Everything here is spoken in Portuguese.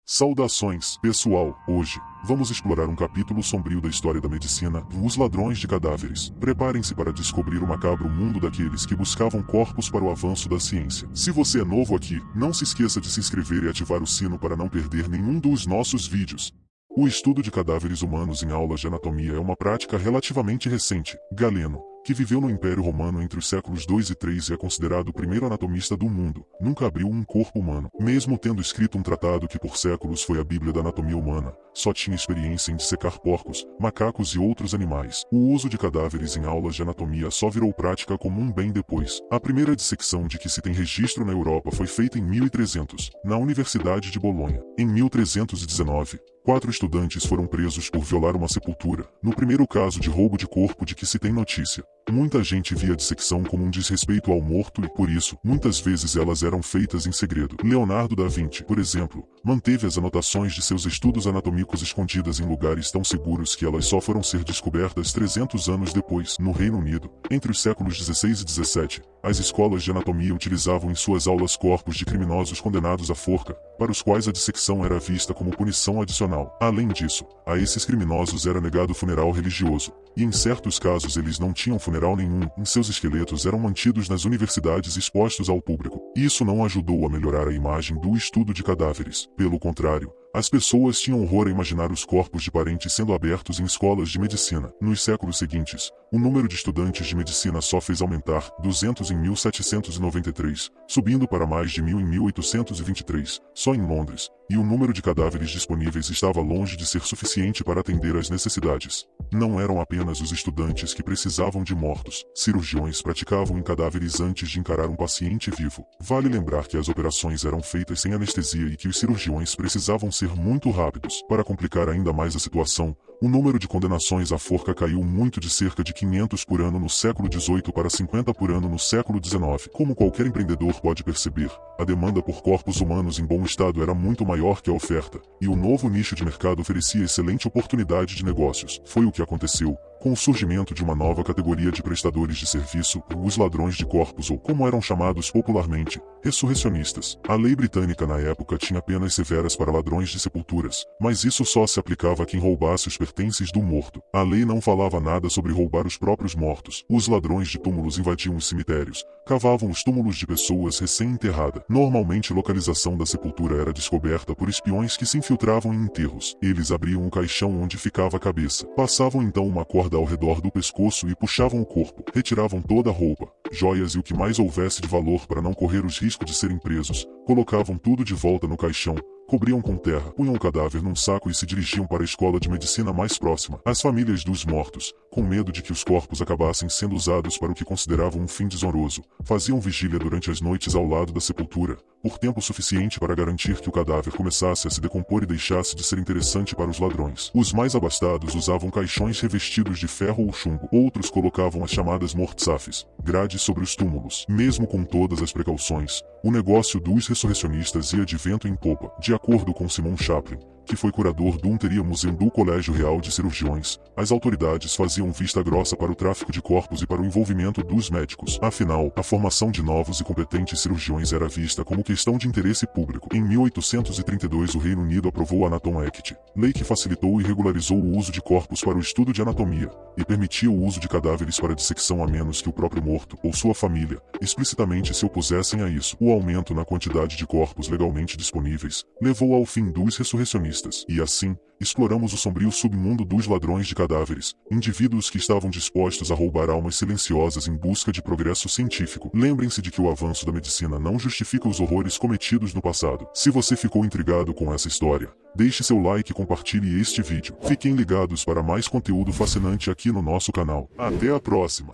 Saudações, pessoal! Hoje, vamos explorar um capítulo sombrio da história da medicina, os ladrões de cadáveres. Preparem-se para descobrir o macabro mundo daqueles que buscavam corpos para o avanço da ciência. Se você é novo aqui, não se esqueça de se inscrever e ativar o sino para não perder nenhum dos nossos vídeos. O estudo de cadáveres humanos em aulas de anatomia é uma prática relativamente recente. Galeno, que viveu no Império Romano entre os séculos 2 e 3 e é considerado o primeiro anatomista do mundo, nunca abriu um corpo humano. Mesmo tendo escrito um tratado que por séculos foi a Bíblia da anatomia humana, só tinha experiência em dissecar porcos, macacos e outros animais. O uso de cadáveres em aulas de anatomia só virou prática comum bem depois. A primeira dissecção de que se tem registro na Europa foi feita em 1300, na Universidade de Bolonha. Em 1319, 4 estudantes foram presos por violar uma sepultura, no primeiro caso de roubo de corpo de que se tem notícia. Muita gente via a dissecção como um desrespeito ao morto e, por isso, muitas vezes elas eram feitas em segredo. Leonardo da Vinci, por exemplo, manteve as anotações de seus estudos anatômicos escondidas em lugares tão seguros que elas só foram ser descobertas 300 anos depois, no Reino Unido. Entre os séculos 16 e 17, as escolas de anatomia utilizavam em suas aulas corpos de criminosos condenados à forca, para os quais a dissecção era vista como punição adicional. Além disso, a esses criminosos era negado funeral religioso, e em certos casos eles não tinham funeral nenhum, e seus esqueletos eram mantidos nas universidades expostos ao público. Isso não ajudou a melhorar a imagem do estudo de cadáveres. Pelo contrário, as pessoas tinham horror a imaginar os corpos de parentes sendo abertos em escolas de medicina. Nos séculos seguintes, o número de estudantes de medicina só fez aumentar, 200 em 1793, subindo para mais de 1000 em 1823, só em Londres, e o número de cadáveres disponíveis estava longe de ser suficiente para atender às necessidades. Não eram apenas os estudantes que precisavam de mortos. Cirurgiões praticavam em cadáveres antes de encarar um paciente vivo. Vale lembrar que as operações eram feitas sem anestesia e que os cirurgiões precisavam ser muito rápidos. Para complicar ainda mais a situação, o número de condenações à forca caiu muito de cerca de 500 por ano no século XVIII para 50 por ano no século XIX. Como qualquer empreendedor pode perceber, a demanda por corpos humanos em bom estado era muito maior que a oferta, e o novo nicho de mercado oferecia excelente oportunidade de negócios. Foi o que aconteceu com o surgimento de uma nova categoria de prestadores de serviço, os ladrões de corpos ou, como eram chamados popularmente, ressurrecionistas. A lei britânica na época tinha penas severas para ladrões de sepulturas, mas isso só se aplicava a quem roubasse os pertences do morto. A lei não falava nada sobre roubar os próprios mortos. Os ladrões de túmulos invadiam os cemitérios, cavavam os túmulos de pessoas recém-enterradas. Normalmente a localização da sepultura era descoberta por espiões que se infiltravam em enterros. Eles abriam o caixão onde ficava a cabeça, passavam então uma corda ao redor do pescoço e puxavam o corpo. Retiravam toda a roupa, joias e o que mais houvesse de valor para não correr os riscos de serem presos. Colocavam tudo de volta no caixão, cobriam com terra, punham o cadáver num saco e se dirigiam para a escola de medicina mais próxima. As famílias dos mortos, com medo de que os corpos acabassem sendo usados para o que consideravam um fim desonroso, faziam vigília durante as noites ao lado da sepultura, por tempo suficiente para garantir que o cadáver começasse a se decompor e deixasse de ser interessante para os ladrões. Os mais abastados usavam caixões revestidos de ferro ou chumbo. Outros colocavam as chamadas mortsafes, grades sobre os túmulos. Mesmo com todas as precauções, o negócio dos ressurrecionistas ia de vento em popa. De acordo com Simon Chaplin, que foi curador do Hunteria Museum do Colégio Real de Cirurgiões, as autoridades faziam vista grossa para o tráfico de corpos e para o envolvimento dos médicos. Afinal, a formação de novos e competentes cirurgiões era vista como questão de interesse público. Em 1832 o Reino Unido aprovou a Anatom Act, lei que facilitou e regularizou o uso de corpos para o estudo de anatomia, e permitia o uso de cadáveres para dissecção a menos que o próprio morto, ou sua família, explicitamente se opusessem a isso. O aumento na quantidade de corpos legalmente disponíveis levou ao fim dos ressurrecionistas. E assim, exploramos o sombrio submundo dos ladrões de cadáveres, indivíduos que estavam dispostos a roubar almas silenciosas em busca de progresso científico. Lembrem-se de que o avanço da medicina não justifica os horrores cometidos no passado. Se você ficou intrigado com essa história, deixe seu like e compartilhe este vídeo. Fiquem ligados para mais conteúdo fascinante aqui no nosso canal. Até a próxima!